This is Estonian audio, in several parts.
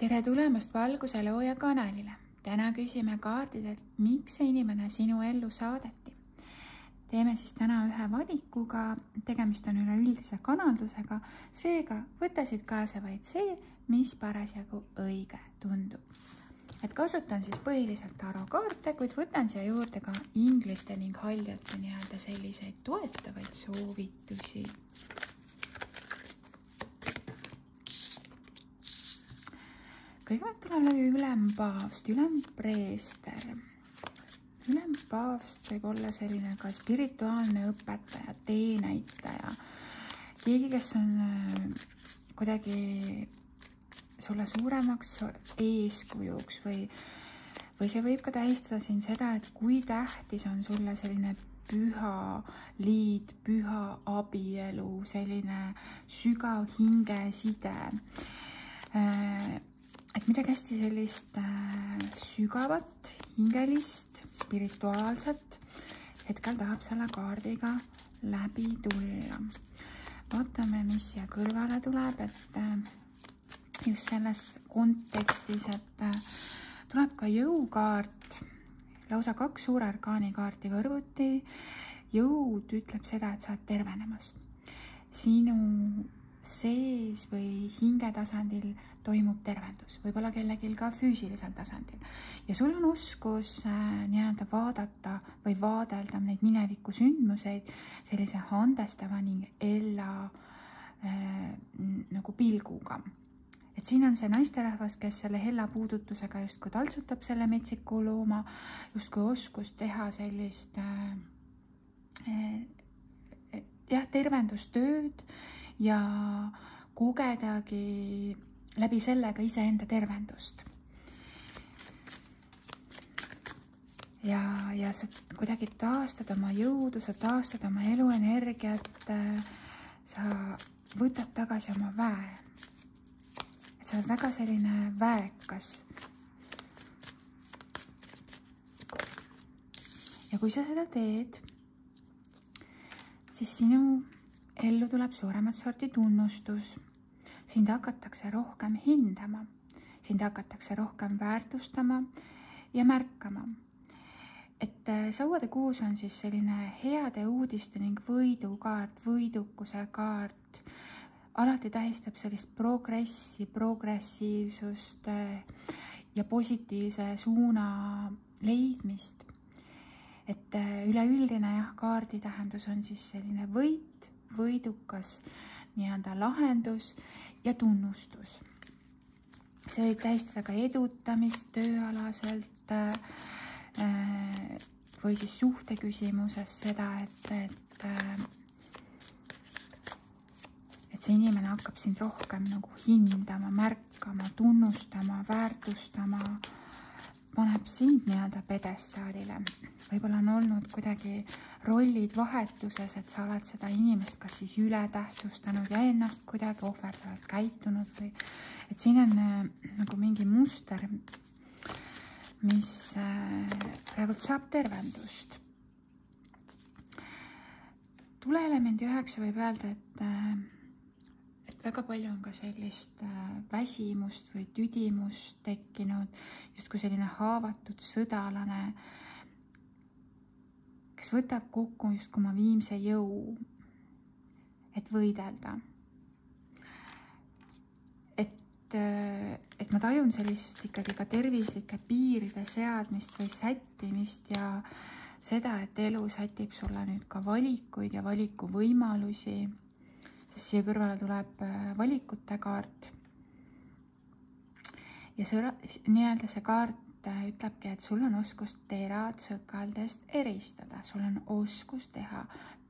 Tere tulemast Valguse Looja kanalile. Täna küsime kaardidelt, miks see inimene sinu ellu saadeti. Teeme siis täna ühe valikuga, tegemist on üleüldise kanaldusega, seega võta siit kaasa vaid see, mis parasjagu õige tundub. Et kasutan siis põhiliselt tarokaarte, kuid võtan siia juurde ka inglite ning haljate nii-öelda selliseid toetavaid soovitusi. Kõigepealt tuleb läbi ülempaavst, ülempreester. Ülempaavst võib olla selline ka spirituaalne õpetaja, teenäitaja. Keegi, kes on kuidagi sulle suuremaks eeskujuks või see võib ka tähistada siin seda, et kui tähtis on sulle selline püha liit, püha abielu, selline sügav hingeside. Et midagi hästi sellist sügavat, hingelist, spirituaalset hetkel tahab selle kaardiga läbi tulla. Vaatame, mis siia kõrvale tuleb, et just selles kontekstis, et tuleb ka jõukaart, lausa 2 suure arkaani kaarti kõrvuti. Jõud ütleb seda, et sa oled tervenemas. Sinu sees või hingetasandil toimub tervendus, võib-olla kellegil ka füüsilisel tasandil. Ja sul on oskus nii-öelda vaadata või vaadelda neid mineviku sündmuseid sellise andestava ning nagu pilguga. Et siin on see naisterahvas, kes selle hella puudutusega justkui taltsutab selle metsiku looma, justkui oskus teha sellist tervendustööd ja kogedagi läbi sellega iseenda tervendust. Ja sa kuidagi taastad oma jõudu, sa taastad oma eluenergiat, sa võtad tagasi oma väe. Et sa oled väga selline väekas. Ja kui sa seda teed, siis sinu ellu tuleb suuremat sorti tunnustus. Sind hakatakse rohkem hindama, sind hakatakse rohkem väärtustama ja märkama. Et sauade kuus on siis selline heade uudiste ning võidukaart, võidukuse kaart. Alati tähistab sellist progressi, progressiivsust ja positiivse suuna leidmist. Et üleüldine kaardi tähendus on siis selline võit, võidukas nii-öelda lahendus ja tunnustus. See võib tähistada ka edutamist tööalaselt või siis suhteküsimuses seda, et see inimene hakkab sind rohkem nagu hindama, märkama, tunnustama, väärtustama, paneb sind nii-öelda pedestaalile. Võib-olla on olnud kuidagi rollid vahetuses, et sa oled seda inimest kas siis ületähtsustanud ja ennast kuidagi ohverdavalt käitunud või et siin on nagu mingi muster, mis praegu saab tervendust. Tuleelemendi 9 võib öelda, et väga palju on ka sellist väsimust või tüdimust tekkinud, justkui selline haavatud sõdalane, kes võtab kokku justkui oma viimse jõu, et võidelda. Et ma tajun sellist ikkagi ka tervislike piiride seadmist või sättimist ja seda, et elu sätib sulle nüüd ka valikuid ja valikuvõimalusi, sest siia kõrvale tuleb valikute kaart. Ja nii-öelda see kaart ütlebki, et sul on oskus terad sõkaldest eristada, sul on oskus teha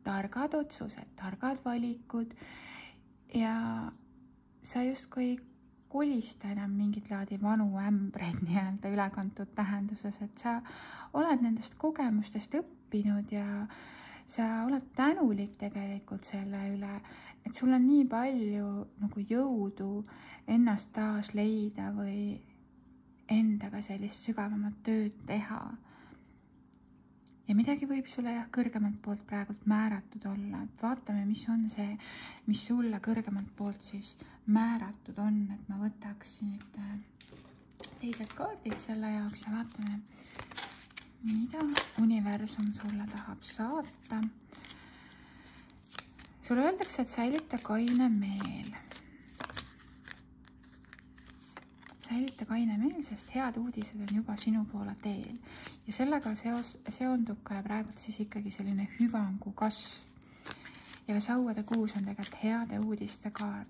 targad otsused, targad valikud ja sa justkui ei kolista enam mingit laadi vanu ämbreid nii-öelda ülekantud tähenduses, et sa oled nendest kogemustest õppinud ja sa oled tänulik tegelikult selle üle, et sul on nii palju nagu jõudu ennast taas leida või endaga sellist sügavamat tööd teha. Ja midagi võib sulle kõrgemalt poolt praegult määratud olla. Et vaatame, mis on see, mis sulle kõrgemalt poolt siis määratud on, et ma võtaks nüüd teised kaardid selle jaoks ja vaatame, mida universum sulle tahab saata. Sulle öeldakse, et säilita kaine meel. Säilita kaine meel, sest head uudised on juba sinu poole teel. Ja sellega seondub ka praegult siis ikkagi selline hüvangu kasv. Ja ka sauade kuus on tegelikult heade uudiste kaart.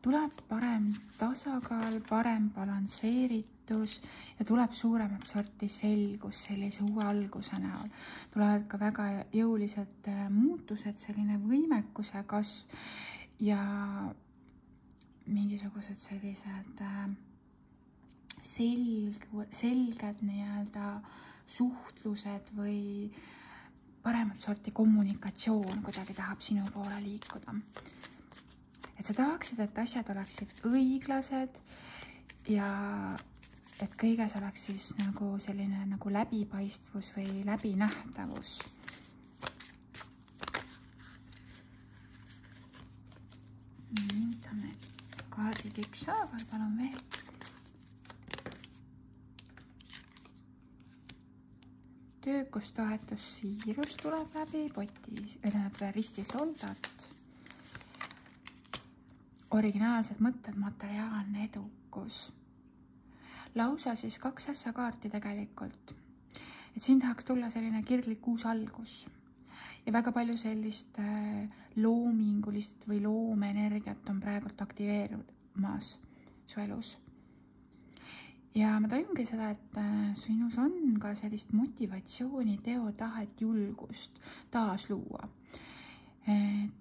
Tuleb parem tasakaal, parem balansseeritus ja tuleb suuremat sorti selgus sellise uue alguse näol. Tulevad ka väga jõulised muutused, selline võimekuse kasv ja mingisugused sellised selged nii-öelda suhtlused või paremat sorti kommunikatsioon kuidagi tahab sinu poole liikuda. Et sa tahaksid, et asjad oleksid õiglased ja et kõiges oleks siis nagu selline nagu läbipaistvus või läbinähtavus. Võtame kaardid ükshaaval, palun veel. Töökus, toetus, siirus tuleb läbi, potis, ristisoldat. Originaalsed mõtted, materiaalne edukus. Lausa siis 2 asja kaarti tegelikult. Et siin tahaks tulla selline kirglik uus algus. Ja väga palju sellist loomingulist või loomeenergiat on praegult aktiveerumas su elus. Ja ma tajungi seda, et sinus on ka sellist motivatsiooni, teotahet, julgust taas luua.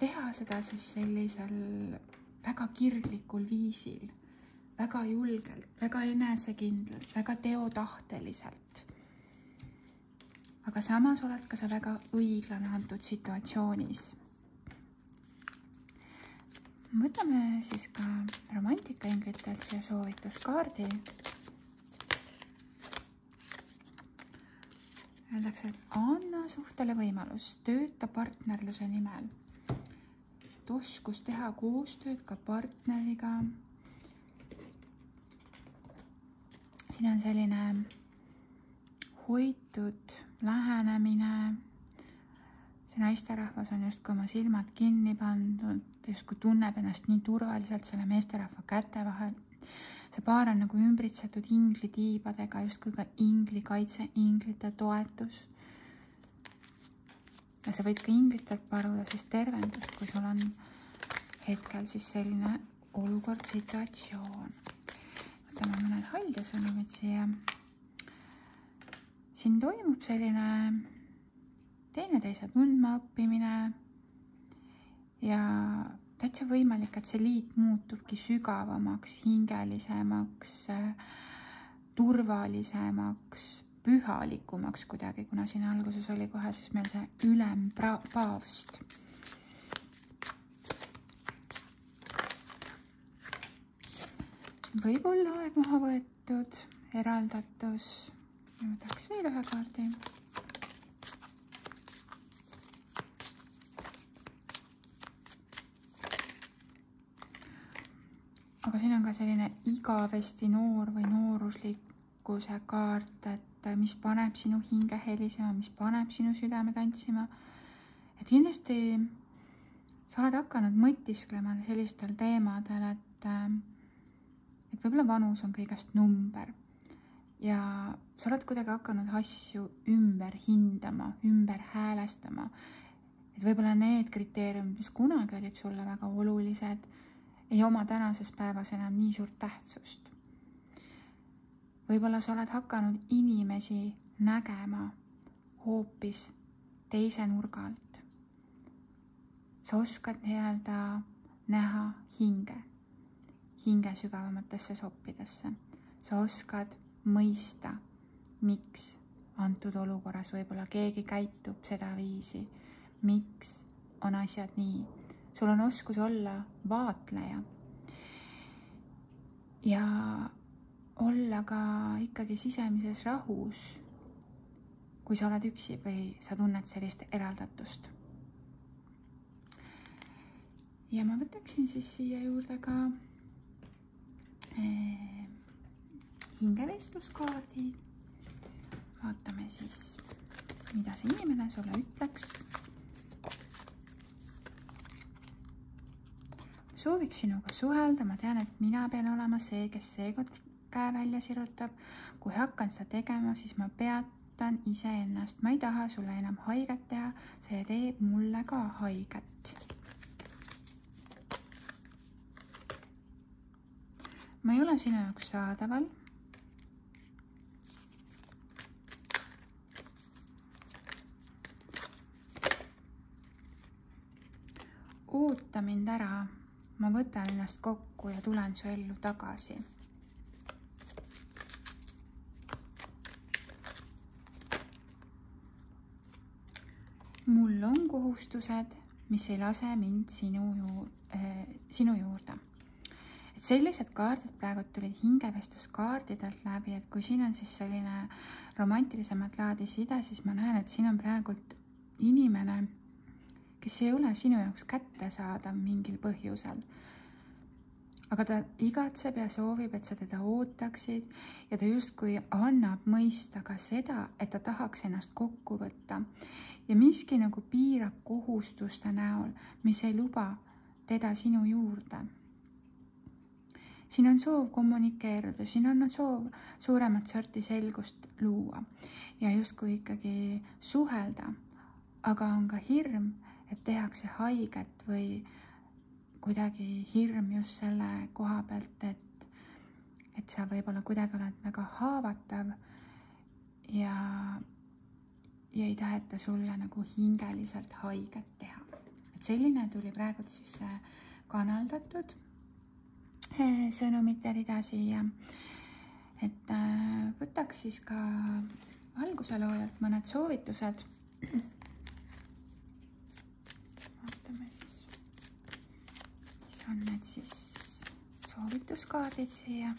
Teha seda siis sellisel väga kirglikul viisil, väga julgelt, väga enesekindlalt, väga teotahteliselt. Aga samas oled ka sa väga õiglane antud situatsioonis. Võtame siis ka romantikainglitelt siia soovituskaardi. Öeldakse, et anna suhtele võimalus, tööta partnerluse nimel. Oskus teha koostööd ka partneriga. Siin on selline hoitud lähenemine. See naisterahvas on justkui oma silmad kinni pandud, justkui tunneb ennast nii turvaliselt selle meesterahva käte vahel. See paar on nagu ümbritsetud inglitiibadega, justkui ka inglikaitse, inglite toetus. Ja sa võid ka inglitelt paluda siis tervendust, kui sul on hetkel siis selline olukord, situatsioon. Võtame mõned haldjasõnumid siia. Siin toimub selline teineteise tundma õppimine ja täitsa võimalik, et see liit muutubki sügavamaks, hingelisemaks, turvalisemaks, pühalikumaks kuidagi, kuna siin alguses oli kohe siis meil see ülem paavst. Võib olla aeg maha võetud, eraldatus. Ja võtaks veel ühe kaardi. Aga siin on ka selline igavesti noor või nooruslikkuse kaart, et mis paneb sinu hinge helisema, mis paneb sinu südame tantsima. Et kindlasti sa oled hakanud mõtisklema sellistel teemadel, et võib-olla vanus on kõigest number ja sa oled kuidagi hakanud asju ümber hindama, ümber häälestama. Et võib-olla need kriteeriumid, mis kunagi olid sulle väga olulised, ei oma tänases päevas enam nii suurt tähtsust. Võib-olla sa oled hakanud inimesi nägema hoopis teise nurga alt. Sa oskad nii-öelda näha hinge sügavamatesse soppidesse. Sa oskad mõista, miks antud olukorras võib-olla keegi käitub seda viisi, miks on asjad nii. Sul on oskus olla vaatleja ja olla ka ikkagi sisemises rahus, kui sa oled üksi või sa tunned sellist eraldatust. Ja ma võtaksin siis siia juurde ka hingevestluskaardid. Vaatame siis, mida see inimene sulle ütleks. Sooviks sinuga suhelda, ma tean, et mina pean olema see, kes seekord käe välja sirutab. Kui hakkan seda tegema, siis ma peatan iseennast. Ma ei taha sulle enam haiget teha, see teeb mulle ka haiget. Ma ei ole sinu jaoks saadaval. Oota mind ära, ma võtan ennast kokku ja tulen su ellu tagasi. Mul on kohustused, mis ei lase mind sinu juurde. Et sellised kaardid praegu tulid hingevestluskaardidelt läbi, et kui siin on siis selline romantilisemat laadi side, siis ma näen, et siin on praegult inimene, kes ei ole sinu jaoks kättesaadav mingil põhjusel. Aga ta igatseb ja soovib, et sa teda ootaksid ja ta justkui annab mõista ka seda, et ta tahaks ennast kokku võtta. Ja miski nagu piirab kohustuste näol, mis ei luba teda sinu juurde. Siin on soov kommunikeeruda, siin on soov suuremat sorti selgust luua ja justkui ikkagi suhelda, aga on ka hirm, et tehakse haiget või kuidagi hirm just selle koha pealt, et sa võib-olla kuidagi oled väga haavatav ja ei taheta sulle nagu hingeliselt haiget teha. Et selline tuli praegu siis kanaldatud sõnumite rida siia, et võtaks siis ka alguse loojalt mõned soovitused. Vaatame siis, mis on need siis soovituskaardid siia.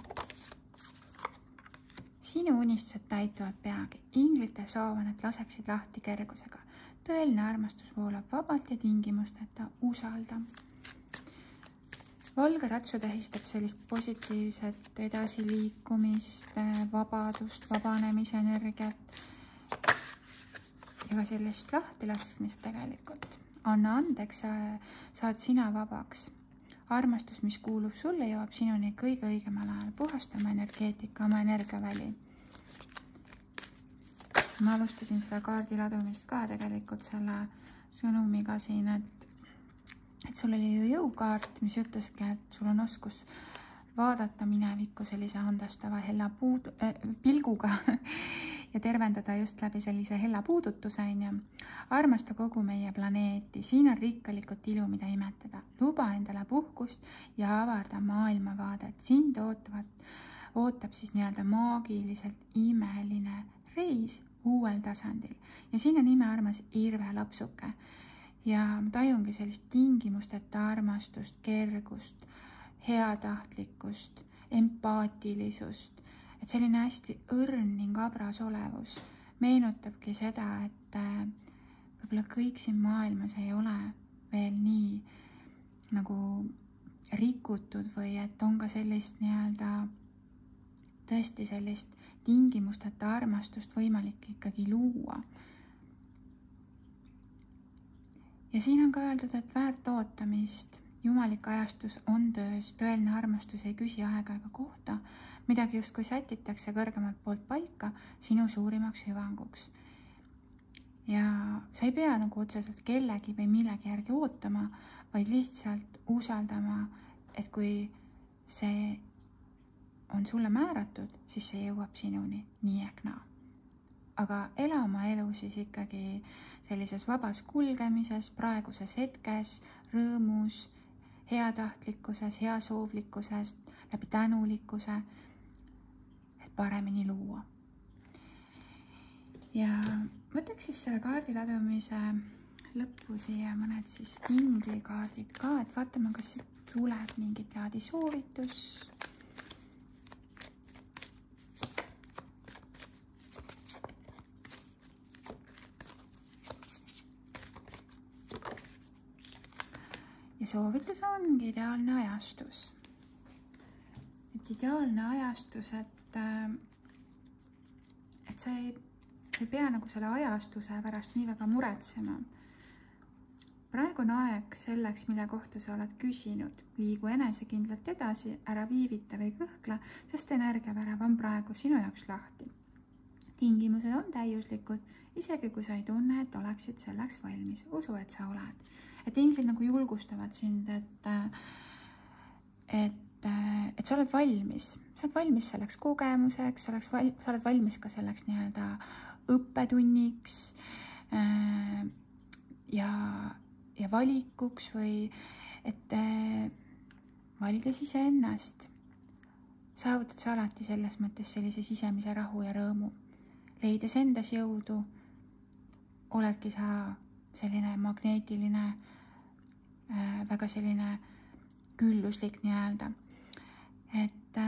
Sinu unistused täituvad peagi. Inglite soovan, et laseksid lahti kergusega. Tõeline armastus voolab vabalt ja tingimusteta. Usalda. Valge ratsu tähistab sellist positiivset edasiliikumist, vabadust, vabanemise energiat ja ka sellist lahtilaskmist tegelikult. Anna andeks, saad sina vabaks. Armastus, mis kuulub sulle, jõuab sinuni kõige õigemal ajal. Puhasta oma energeetika, oma energiaväli. Ma alustasin seda kaardi ladumist ka tegelikult selle sõnumiga siin, et sul oli ju jõukaart, mis ütleski, et sul on oskus vaadata minevikku sellise andestava hella pilguga ja tervendada just läbi sellise hella puudutuse. Armasta kogu meie planeeti, siin on rikkalikult ilu, mida imetada. Luba endale puhkust ja avarda maailmavaadet. Sind ootab siis nii-öelda maagiliselt imeline reis uuel tasandil. Ja siin on imearmas Irve lapsuke. Ja ma tajungi sellist tingimusteta armastust, kergust, heatahtlikkust, empaatilisust, et selline hästi õrn ning abras olevus meenutabki seda, et võib-olla kõik siin maailmas ei ole veel nii nagu rikutud või et on ka sellist nii-öelda tõesti sellist tingimusteta armastust võimalik ikkagi luua. Ja siin on ka öeldud, et väärt ootamist, jumalik ajastus on töös, tõeline armastus ei küsi aega ega kohta, midagi justkui sätitakse kõrgemalt poolt paika sinu suurimaks hüvanguks. Ja sa ei pea nagu otseselt kellegi või millegi järgi ootama, vaid lihtsalt usaldama, et kui see on sulle määratud, siis see jõuab sinuni nii ehk naa. Aga ela oma elu siis ikkagi sellises vabas kulgemises, praeguses hetkes, rõõmus, heatahtlikkuses, heasoovlikkuses, läbi tänulikkuse, et paremini luua. Ja võtaks siis selle kaardi ladumise lõppu siia mõned siis inglikaardid ka, et vaatame, kas tuleb mingit laadi soovitus. Ja soovitus ongi ideaalne ajastus. ideaalne ajastus, et sa ei pea nagu selle ajastuse pärast nii väga muretsema. Praegu on aeg selleks, mille kohta sa oled küsinud. Liigu enesekindlalt edasi, ära viivita või kõhkla, sest energiavärav on praegu sinu jaoks lahti. Tingimused on täiuslikud, isegi kui sa ei tunne, et oleksid selleks valmis. Usu, et sa oled. Et inglid nagu julgustavad sind, et sa oled valmis. Sa oled valmis selleks kogemuseks, sa oled valmis ka selleks nii-öelda õppetunniks ja valikuks või et valides iseennast. Saavutad sa alati selles mõttes sellise sisemise rahu ja rõõmu. Leides endas jõudu, oledki sa selline magneetiline, väga selline külluslik nii-öelda. Et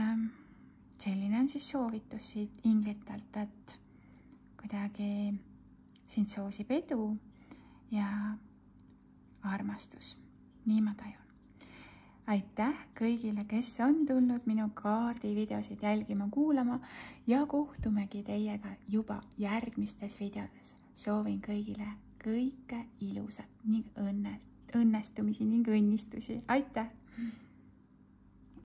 selline on siis soovitus siit inglitelt, et kuidagi sind soosib edu ja armastus. Nii ma tajun. Aitäh kõigile, kes on tulnud minu kaardivideosid jälgima, kuulama ja kohtumegi teiega juba järgmistes videodes. Soovin kõigile kõike ilusat ning õnnestumisi ning õnnistusi. Aitäh!